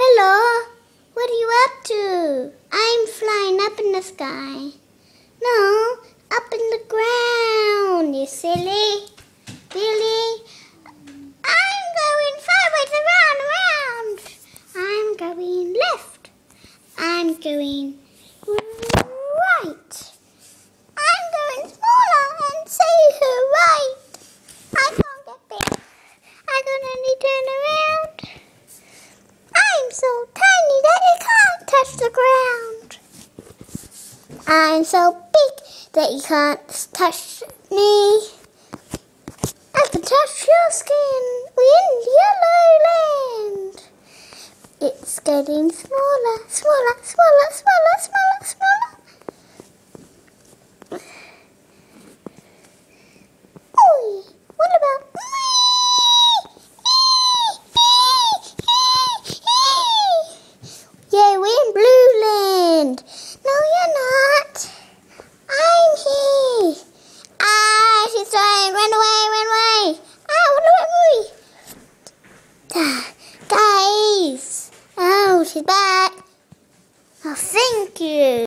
Hello, what are you up to? I'm flying up in the sky. No, up in the ground, you silly. Really? I'm going forwards, around. I'm going left. I'm going right. I'm going smaller and safer right. I can't get big. I can only turn around. I'm so tiny that it can't touch the ground. I'm so big that you can't touch me. I can touch your skin in yellow land. It's getting smaller, smaller, smaller, smaller, smaller, smaller. Oi, what about me? Yeah, we're in Blue Land. No, you're not. I'm here. She's trying. Run away, run away. Run away. Guys. Oh, she's back. Oh, thank you.